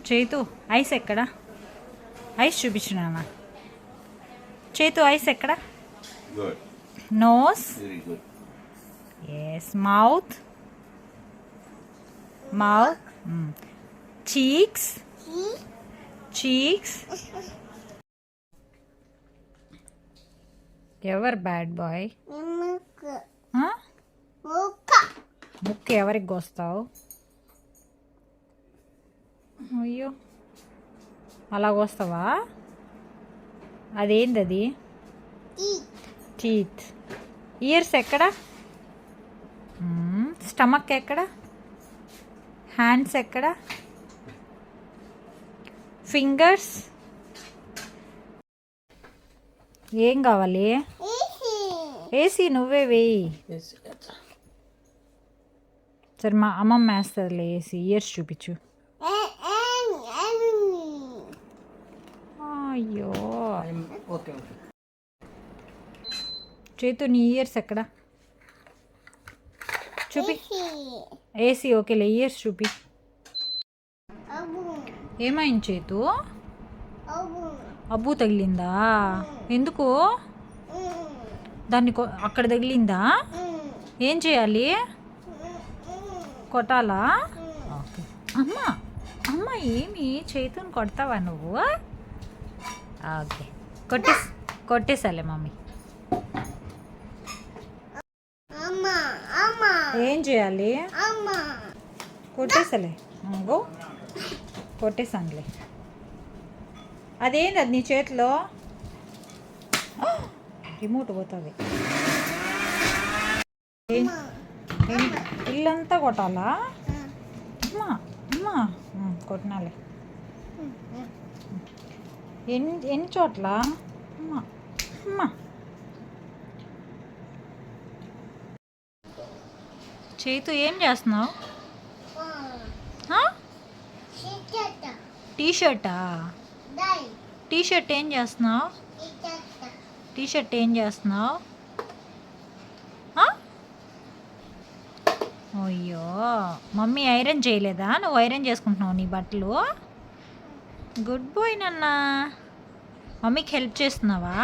చేతు ఐస్ ఎక్కడ? ఐస్ చూపించు నాన్న. చేతు ఐస్ ఎక్కడ? Good. Nose. Very good. Yes. Mouth. Mouth. Cheeks. Cheeks. ఎవరు బ్యాడ్ బాయ్? ముక్కు ఎవరికి కోస్తావు? అయ్యో, అలా కోస్తావా? అదేంది అది? టీత్. ఇయర్స్ ఎక్కడ? స్టమక్ ఎక్కడ? హ్యాండ్స్ ఎక్కడ? ఫింగర్స్. ఏం కావాలి? ఏసీ నువ్వే వేయి. సరే, మా అమ్మమ్మ వేస్తుందిలే ఏసీ. ఇయర్స్ చూపించు. అయ్యో, చేతు నీ ఇయర్స్ ఎక్కడ? చూపి. ఏసీ ఓకేలే, ఇయర్స్ చూపి. ఏమైంది చేతు? అబ్బు తగిలిందా? ఎందుకు? దాన్ని అక్కడ తగిలిందా? ఏం చేయాలి? కొట్టాలా? ఓకే. అమ్మ అమ్మ ఏమి చేతుని కొడతావా నువ్వు? ఓకే, కొట్టేసాలే మమ్మీ. ఏం చేయాలి? కొట్టేసలే. ఇంకో కొట్టేసానులే. అదేంది అది నీ చేతిలో? రిమోట్ పోతుంది. ఇల్లంతా కొట్టాలా? అమ్మా అమ్మా కొట్టినాలే. ఎన్ని చోట్ల? అమ్మా అమ్మా. చేతు ఏం చేస్తున్నావు? టీషర్టా? టీషర్ట్ ఏం చేస్తున్నావు? టీషర్ట్ ఏం చేస్తున్నావు? అయ్యో, మమ్మీ ఐరన్ చేయలేదా? నువ్వు ఐరన్ చేసుకుంటున్నావు నీ బట్టలు? గుడ్ బాయ్ నాన్న. మమ్మీకి హెల్ప్ చేస్తున్నావా?